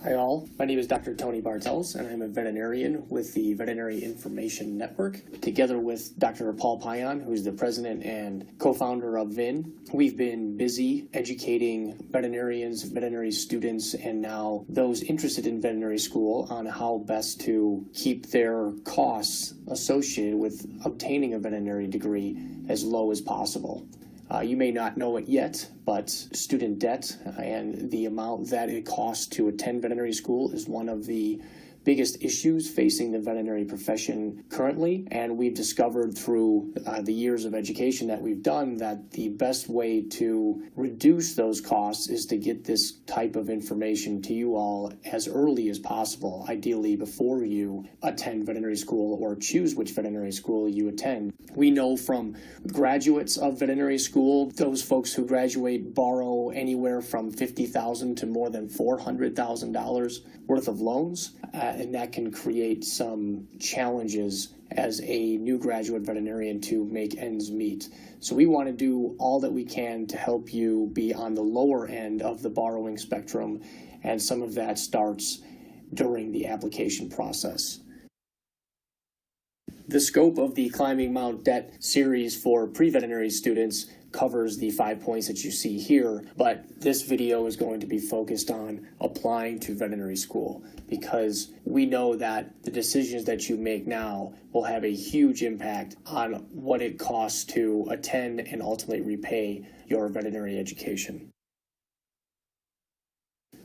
Hi all, my name is Dr. Tony Bartels and I'm a veterinarian with the Veterinary Information Network. Together with Dr. Paul Payan, who's the president and co-founder of VIN, we've been busy educating veterinarians, veterinary students, and now those interested in veterinary school on how best to keep their costs associated with obtaining a veterinary degree as low as possible. You may not know it yet, but student debt and the amount that it costs to attend veterinary school is one of the biggest issues facing the veterinary profession currently. And we've discovered through the years of education that we've done that the best way to reduce those costs is to get this type of information to you all as early as possible, ideally before you attend veterinary school or choose which veterinary school you attend. We know from graduates of veterinary school, those folks who graduate borrow anywhere from $50,000 to more than $400,000 worth of loans, and that can create some challenges as a new graduate veterinarian to make ends meet. So we want to do all that we can to help you be on the lower end of the borrowing spectrum, and some of that starts during the application process. The scope of the Climbing Mount Debt series for pre-veterinary students covers the 5 points that you see here, but this video is going to be focused on applying to veterinary school because we know that the decisions that you make now will have a huge impact on what it costs to attend and ultimately repay your veterinary education.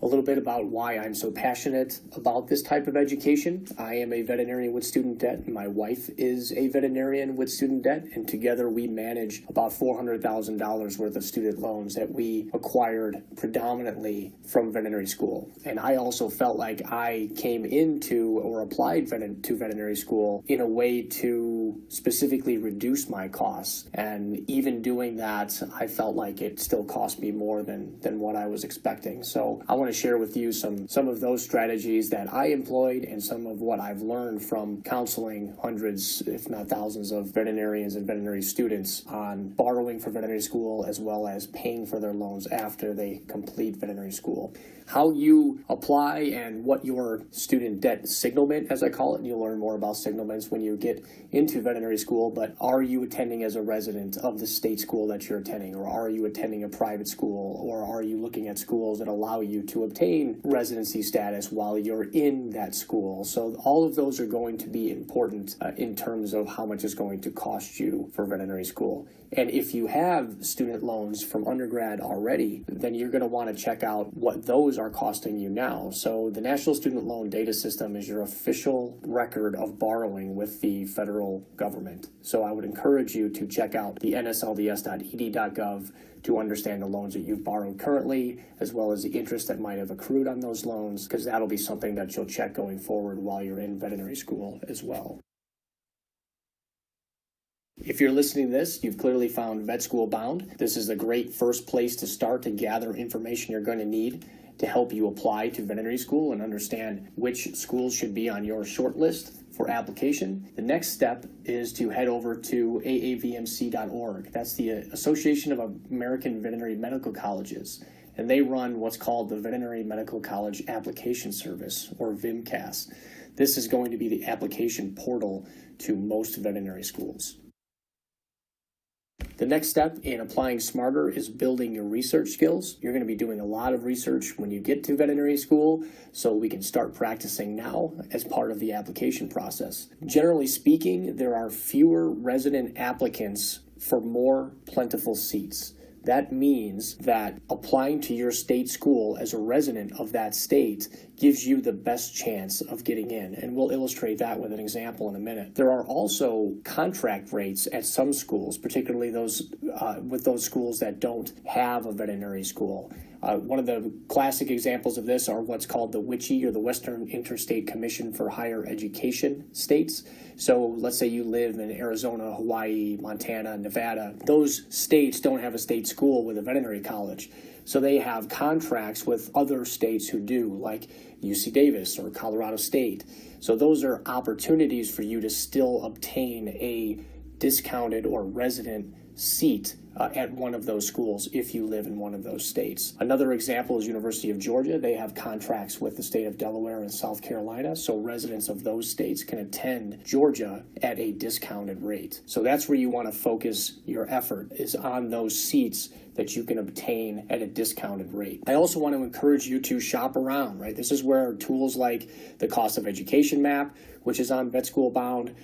A little bit about why I'm so passionate about this type of education. I am a veterinarian with student debt, and my wife is a veterinarian with student debt, and together we manage about $400,000 worth of student loans that we acquired predominantly from veterinary school. And I also felt like I came into or applied to veterinary school in a way to specifically reduce my costs. And even doing that, I felt like it still cost me more than what I was expecting. So I want to share with you some of those strategies that I employed and some of what I've learned from counseling hundreds, if not thousands, of veterinarians and veterinary students on borrowing for veterinary school as well as paying for their loans after they complete veterinary school. How you apply and what your student debt signalment, as I call it, and you'll learn more about signalments when you get into veterinary school, but are you attending as a resident of the state school that you're attending, or are you attending a private school, or are you looking at schools that allow you to obtain residency status while you're in that school? So all of those are going to be important in terms of how much it's going to cost you for veterinary school. And if you have student loans from undergrad already, then you're going to want to check out what those are costing you now. So the National Student Loan Data System is your official record of borrowing with the federal government. So I would encourage you to check out the nslds.ed.gov to understand the loans that you've borrowed currently, as well as the interest that might have accrued on those loans, because that'll be something that you'll check going forward while you're in veterinary school as well. If you're listening to this, you've clearly found Vet School Bound. This is a great first place to start to gather information you're going to need to help you apply to veterinary school and understand which schools should be on your short list for application. The next step is to head over to aavmc.org. That's the Association of American Veterinary Medical Colleges, and they run what's called the Veterinary Medical College Application Service, or VMCAS. This is going to be the application portal to most veterinary schools. The next step in applying smarter is building your research skills. You're going to be doing a lot of research when you get to veterinary school, so we can start practicing now as part of the application process. Generally speaking, there are fewer resident applicants for more plentiful seats. That means that applying to your state school as a resident of that state gives you the best chance of getting in. And we'll illustrate that with an example in a minute. There are also contract rates at some schools, particularly those with those schools that don't have a veterinary school. One of the classic examples of this are what's called the WICHE, or the Western Interstate Commission for Higher Education states. So let's say you live in Arizona, Hawaii, Montana, Nevada. Those states don't have a state school with a veterinary college. So they have contracts with other states who do, like UC Davis or Colorado State. So those are opportunities for you to still obtain a discounted or resident seat at one of those schools if you live in one of those states. Another example is University of Georgia. They have contracts with the state of Delaware and South Carolina, so residents of those states can attend Georgia at a discounted rate. So that's where you want to focus your effort, is on those seats that you can obtain at a discounted rate. I also want to encourage you to shop around, right? This is where tools like the Cost of Education Map, which is on Vet School Bound,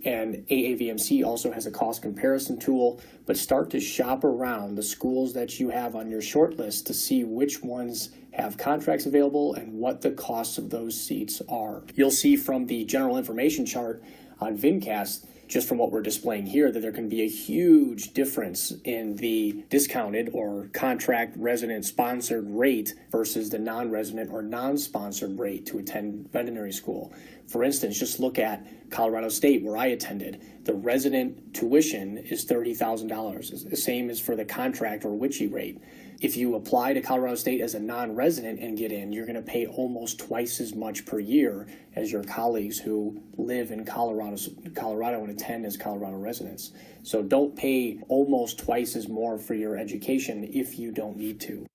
and AAVMC also has a cost comparison tool, but start to shop around the schools that you have on your short list to see which ones have contracts available and what the costs of those seats are. You'll see from the general information chart on VinCast, just from what we're displaying here, that there can be a huge difference in the discounted or contract resident sponsored rate versus the non-resident or non-sponsored rate to attend veterinary school. For instance, just look at Colorado State, where I attended. The resident tuition is $30,000. It's the same as for the contract or WICHE rate. If you apply to Colorado State as a non-resident and get in, you're going to pay almost twice as much per year as your colleagues who live in Colorado and attend as Colorado residents. So don't pay almost twice as more for your education if you don't need to.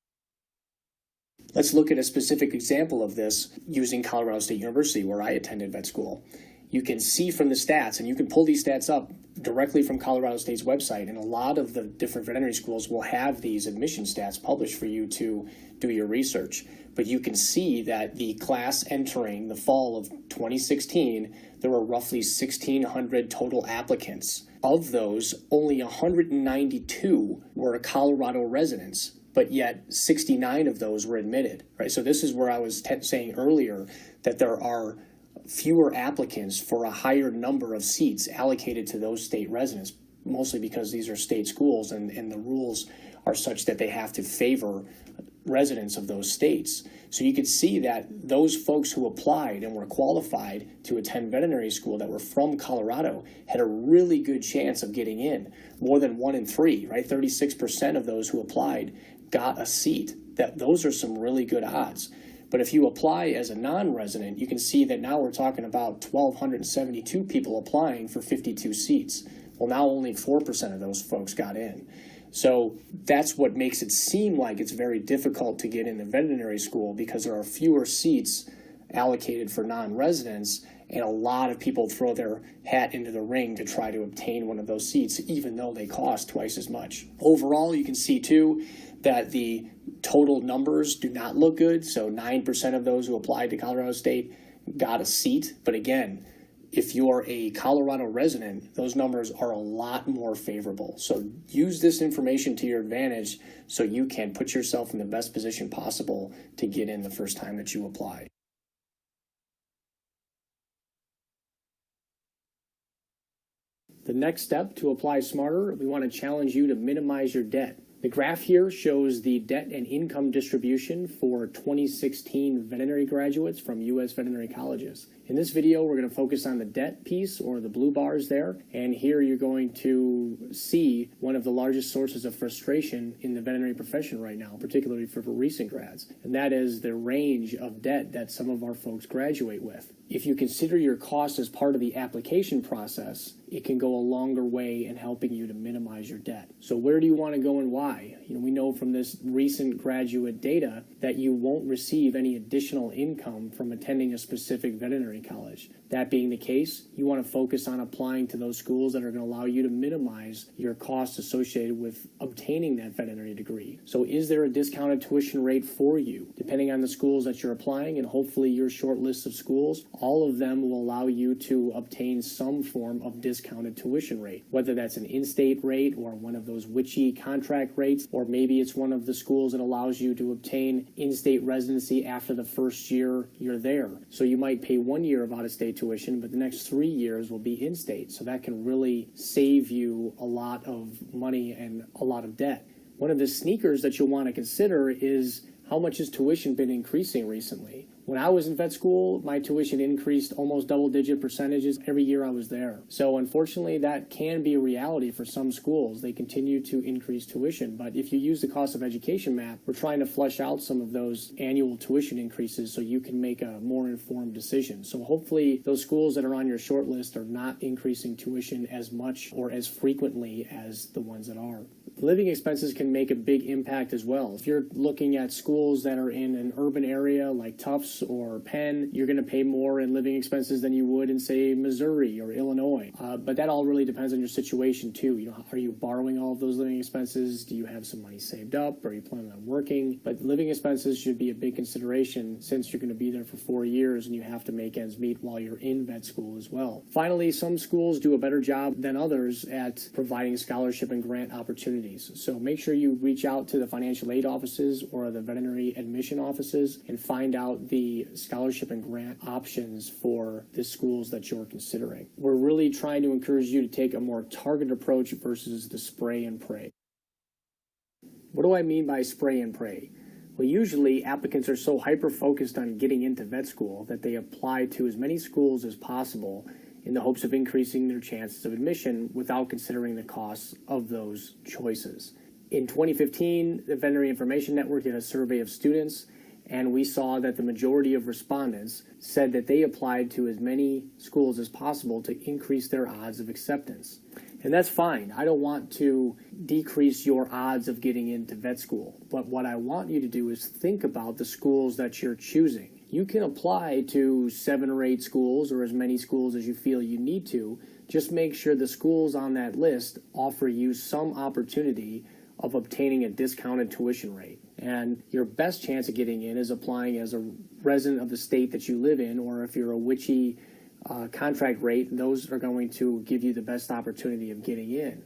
Let's look at a specific example of this using Colorado State University, where I attended vet school. You can see from the stats, and you can pull these stats up directly from Colorado State's website, and a lot of the different veterinary schools will have these admission stats published for you to do your research. But you can see that the class entering the fall of 2016, there were roughly 1,600 total applicants. Of those, only 192 were Colorado residents, but yet 69 of those were admitted, right? So this is where I was saying earlier that there are fewer applicants for a higher number of seats allocated to those state residents, mostly because these are state schools and the rules are such that they have to favor residents of those states. So you could see that those folks who applied and were qualified to attend veterinary school that were from Colorado had a really good chance of getting in. More than 1 in 3, right? 36% of those who applied got a seat. Those are some really good odds. But if you apply as a non-resident, you can see that now we're talking about 1,272 people applying for 52 seats. Well, now only 4% of those folks got in. So that's what makes it seem like it's very difficult to get into veterinary school, because there are fewer seats allocated for non-residents, and a lot of people throw their hat into the ring to try to obtain one of those seats, even though they cost twice as much. Overall, you can see too that the total numbers do not look good. So 9% of those who applied to Colorado State got a seat. But again, if you're a Colorado resident, those numbers are a lot more favorable. So use this information to your advantage so you can put yourself in the best position possible to get in the first time that you apply. The next step to apply smarter, we want to challenge you to minimize your debt. The graph here shows the debt and income distribution for 2016 veterinary graduates from U.S. veterinary colleges. In this video, we're going to focus on the debt piece, or the blue bars there, and here you're going to see one of the largest sources of frustration in the veterinary profession right now, particularly for recent grads, and that is the range of debt that some of our folks graduate with. If you consider your costs as part of the application process, it can go a longer way in helping you to minimize your debt. So where do you want to go and why? We know from this recent graduate data that you won't receive any additional income from attending a specific veterinary college. That being the case, you want to focus on applying to those schools that are going to allow you to minimize your costs associated with obtaining that veterinary degree. So is there a discounted tuition rate for you? Depending on the schools that you're applying, and hopefully your short list of schools, all of them will allow you to obtain some form of discounted tuition rate, whether that's an in-state rate or one of those WICHE contract rates, or maybe it's one of the schools that allows you to obtain in-state residency after the first year you're there. So you might pay 1 year of out-of-state tuition, but the next 3 years will be in-state. So that can really save you a lot of money and a lot of debt. One of the sneakers that you'll want to consider is, how much has tuition been increasing recently? When I was in vet school, my tuition increased almost double-digit percentages every year I was there. So unfortunately, that can be a reality for some schools. They continue to increase tuition. But if you use the cost of education map, we're trying to flesh out some of those annual tuition increases so you can make a more informed decision. So hopefully those schools that are on your short list are not increasing tuition as much or as frequently as the ones that are. Living expenses can make a big impact as well. If you're looking at schools that are in an urban area like Tufts or Penn, you're going to pay more in living expenses than you would in, say, Missouri or Illinois. But that all really depends on your situation too. Are you borrowing all of those living expenses? Do you have some money saved up? Are you planning on working? But living expenses should be a big consideration since you're going to be there for 4 years and you have to make ends meet while you're in vet school as well. Finally, some schools do a better job than others at providing scholarship and grant opportunities. So make sure you reach out to the financial aid offices or the veterinary admission offices and find out the scholarship and grant options for the schools that you're considering. We're really trying to encourage you to take a more targeted approach versus the spray and pray. What do I mean by spray and pray? Well, usually applicants are so hyper-focused on getting into vet school that they apply to as many schools as possible in the hopes of increasing their chances of admission without considering the costs of those choices. In 2015, the Veterinary Information Network did a survey of students, and we saw that the majority of respondents said that they applied to as many schools as possible to increase their odds of acceptance. And that's fine. I don't want to decrease your odds of getting into vet school. But what I want you to do is think about the schools that you're choosing. You can apply to 7 or 8 schools or as many schools as you feel you need to. Just make sure the schools on that list offer you some opportunity of obtaining a discounted tuition rate. And your best chance of getting in is applying as a resident of the state that you live in, or if you're a WICHE contract rate, those are going to give you the best opportunity of getting in.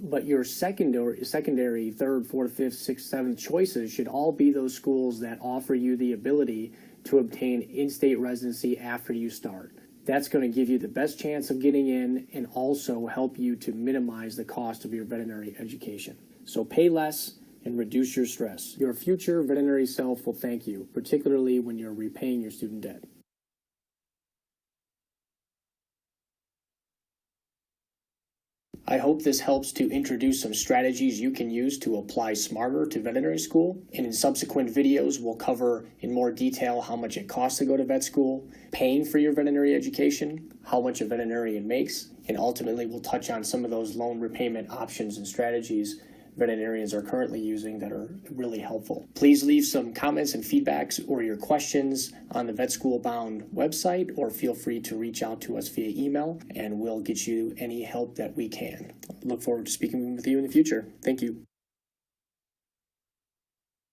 But your secondary, third, fourth, fifth, sixth, seventh choices should all be those schools that offer you the ability to obtain in-state residency after you start. That's going to give you the best chance of getting in and also help you to minimize the cost of your veterinary education. So pay less and reduce your stress. Your future veterinary self will thank you, particularly when you're repaying your student debt. I hope this helps to introduce some strategies you can use to apply smarter to veterinary school. And in subsequent videos, we'll cover in more detail how much it costs to go to vet school, paying for your veterinary education, how much a veterinarian makes, and ultimately we'll touch on some of those loan repayment options and strategies veterinarians are currently using that are really helpful. Please leave some comments and feedbacks or your questions on the Vet School Bound website, or feel free to reach out to us via email and we'll get you any help that we can. Look forward to speaking with you in the future. Thank you.